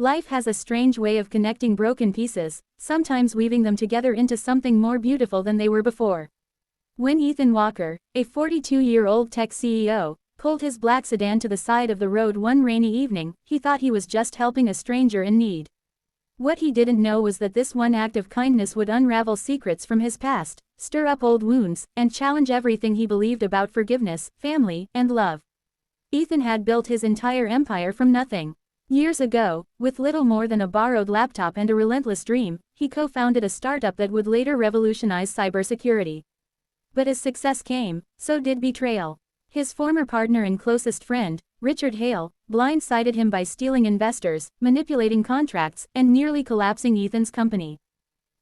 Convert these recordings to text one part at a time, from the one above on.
Life has a strange way of connecting broken pieces, sometimes weaving them together into something more beautiful than they were before. When Ethan Walker, a 42-year-old tech CEO, pulled his black sedan to the side of the road one rainy evening, he thought he was just helping a stranger in need. What he didn't know was that this one act of kindness would unravel secrets from his past, stir up old wounds, and challenge everything he believed about forgiveness, family, and love. Ethan had built his entire empire from nothing. Years ago, with little more than a borrowed laptop and a relentless dream, he co-founded a startup that would later revolutionize cybersecurity. But as success came, so did betrayal. His former partner and closest friend, Richard Hale, blindsided him by stealing investors, manipulating contracts, and nearly collapsing Ethan's company.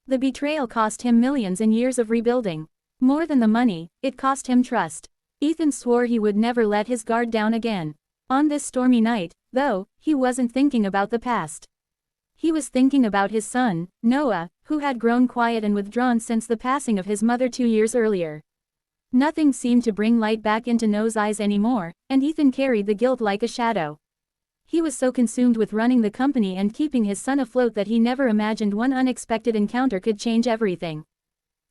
The betrayal cost him millions and years of rebuilding. More than the money, it cost him trust. Ethan swore he would never let his guard down again. On this stormy night, though, he wasn't thinking about the past. He was thinking about his son, Noah, who had grown quiet and withdrawn since the passing of his mother 2 years earlier. Nothing seemed to bring light back into Noah's eyes anymore, and Ethan carried the guilt like a shadow. He was so consumed with running the company and keeping his son afloat that he never imagined one unexpected encounter could change everything.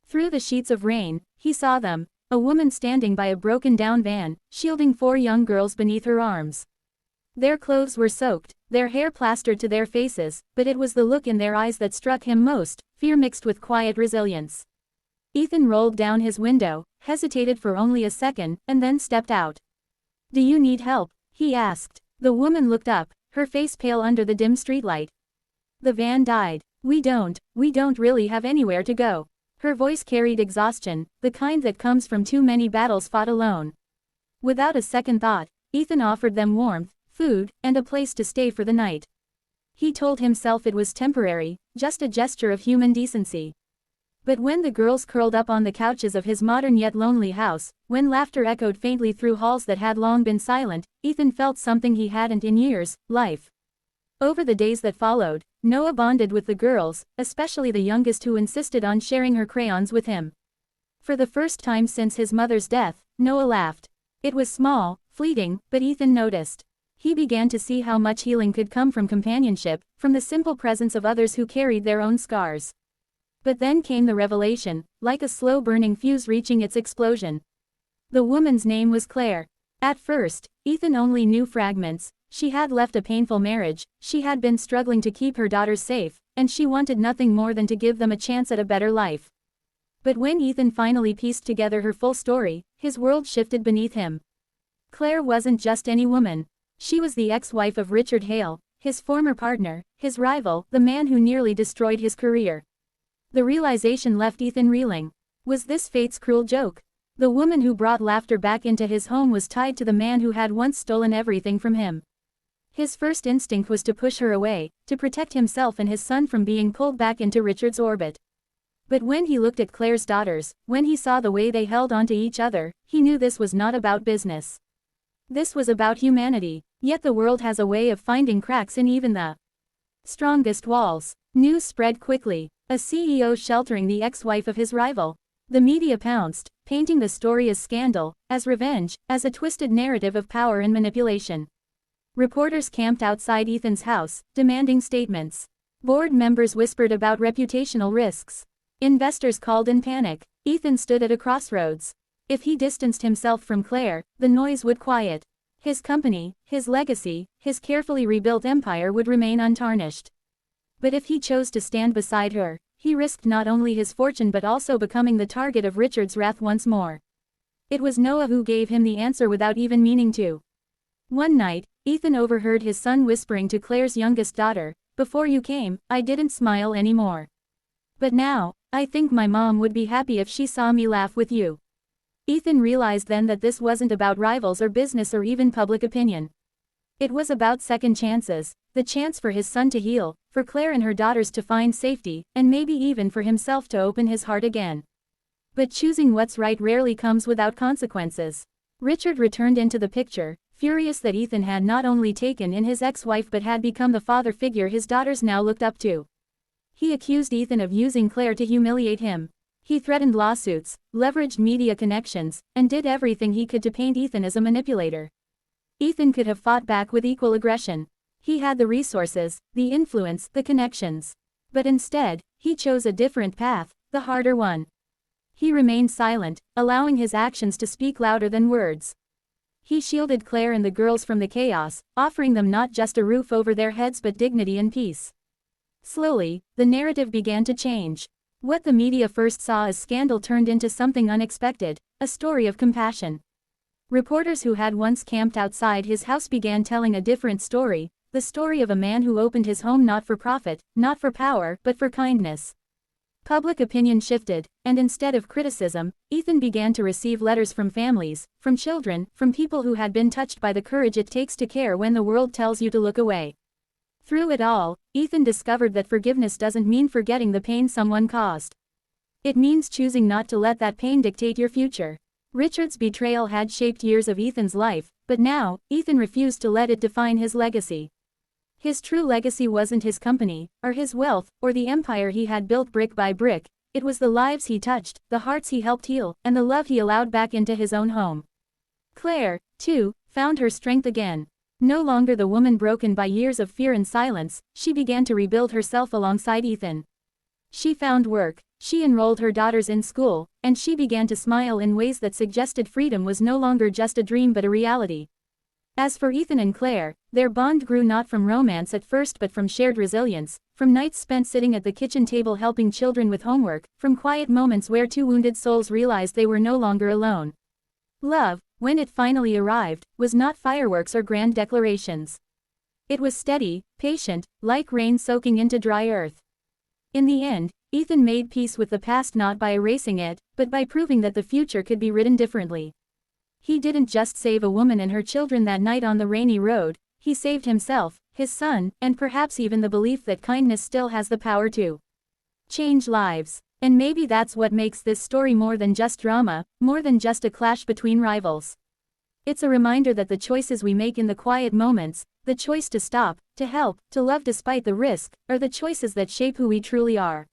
Through the sheets of rain, he saw them, a woman standing by a broken-down van, shielding 4 young girls beneath her arms. Their clothes were soaked, their hair plastered to their faces, but it was the look in their eyes that struck him most, fear mixed with quiet resilience. Ethan rolled down his window, hesitated for only a second, and then stepped out. "Do you need help?" he asked. The woman looked up, her face pale under the dim streetlight. "The van died. We don't really have anywhere to go." Her voice carried exhaustion, the kind that comes from too many battles fought alone. Without a second thought, Ethan offered them warmth, food, and a place to stay for the night. He told himself it was temporary, just a gesture of human decency. But when the girls curled up on the couches of his modern yet lonely house, when laughter echoed faintly through halls that had long been silent, Ethan felt something he hadn't in years: life. Over the days that followed, Noah bonded with the girls, especially the youngest, who insisted on sharing her crayons with him. For the first time since his mother's death, Noah laughed. It was small, fleeting, but Ethan noticed. He began to see how much healing could come from companionship, from the simple presence of others who carried their own scars. But then came the revelation, like a slow-burning fuse reaching its explosion. The woman's name was Claire. At first, Ethan only knew fragments. She had left a painful marriage, she had been struggling to keep her daughters safe, and she wanted nothing more than to give them a chance at a better life. But when Ethan finally pieced together her full story, his world shifted beneath him. Claire wasn't just any woman. She was the ex-wife of Richard Hale, his former partner, his rival, the man who nearly destroyed his career. The realization left Ethan reeling. Was this fate's cruel joke? The woman who brought laughter back into his home was tied to the man who had once stolen everything from him. His first instinct was to push her away, to protect himself and his son from being pulled back into Richard's orbit. But when he looked at Claire's daughters, when he saw the way they held onto each other, he knew this was not about business. This was about humanity. Yet the world has a way of finding cracks in even the strongest walls. News spread quickly. A CEO sheltering the ex-wife of his rival. The media pounced, painting the story as scandal, as revenge, as a twisted narrative of power and manipulation. Reporters camped outside Ethan's house, demanding statements. Board members whispered about reputational risks. Investors called in panic. Ethan stood at a crossroads. If he distanced himself from Claire, the noise would quiet. His company, his legacy, his carefully rebuilt empire would remain untarnished. But if he chose to stand beside her, he risked not only his fortune but also becoming the target of Richard's wrath once more. It was Noah who gave him the answer without even meaning to. One night, Ethan overheard his son whispering to Claire's youngest daughter, "Before you came, I didn't smile anymore. But now, I think my mom would be happy if she saw me laugh with you." Ethan realized then that this wasn't about rivals or business or even public opinion. It was about second chances, the chance for his son to heal, for Claire and her daughters to find safety, and maybe even for himself to open his heart again. But choosing what's right rarely comes without consequences. Richard returned into the picture, furious that Ethan had not only taken in his ex-wife but had become the father figure his daughters now looked up to. He accused Ethan of using Claire to humiliate him. He threatened lawsuits, leveraged media connections, and did everything he could to paint Ethan as a manipulator. Ethan could have fought back with equal aggression. He had the resources, the influence, the connections. But instead, he chose a different path, the harder one. He remained silent, allowing his actions to speak louder than words. He shielded Claire and the girls from the chaos, offering them not just a roof over their heads but dignity and peace. Slowly, the narrative began to change. What the media first saw as scandal turned into something unexpected, a story of compassion. Reporters who had once camped outside his house began telling a different story, the story of a man who opened his home not for profit, not for power, but for kindness. Public opinion shifted, and instead of criticism, Ethan began to receive letters from families, from children, from people who had been touched by the courage it takes to care when the world tells you to look away. Through it all, Ethan discovered that forgiveness doesn't mean forgetting the pain someone caused. It means choosing not to let that pain dictate your future. Richard's betrayal had shaped years of Ethan's life, but now, Ethan refused to let it define his legacy. His true legacy wasn't his company, or his wealth, or the empire he had built brick by brick. It was the lives he touched, the hearts he helped heal, and the love he allowed back into his own home. Claire, too, found her strength again. No longer the woman broken by years of fear and silence, she began to rebuild herself alongside Ethan. She found work, she enrolled her daughters in school, and she began to smile in ways that suggested freedom was no longer just a dream but a reality. As for Ethan and Claire, their bond grew not from romance at first but from shared resilience, from nights spent sitting at the kitchen table helping children with homework, from quiet moments where two wounded souls realized they were no longer alone. Love, when it finally arrived, was not fireworks or grand declarations. It was steady, patient, like rain soaking into dry earth. In the end, Ethan made peace with the past not by erasing it, but by proving that the future could be written differently. He didn't just save a woman and her children that night on the rainy road, he saved himself, his son, and perhaps even the belief that kindness still has the power to change lives. And maybe that's what makes this story more than just drama, more than just a clash between rivals. It's a reminder that the choices we make in the quiet moments, the choice to stop, to help, to love despite the risk, are the choices that shape who we truly are.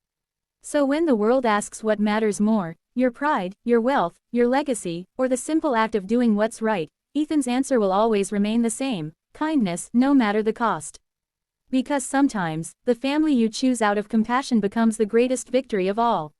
So when the world asks what matters more, your pride, your wealth, your legacy, or the simple act of doing what's right, Ethan's answer will always remain the same: kindness, no matter the cost. Because sometimes, the family you choose out of compassion becomes the greatest victory of all.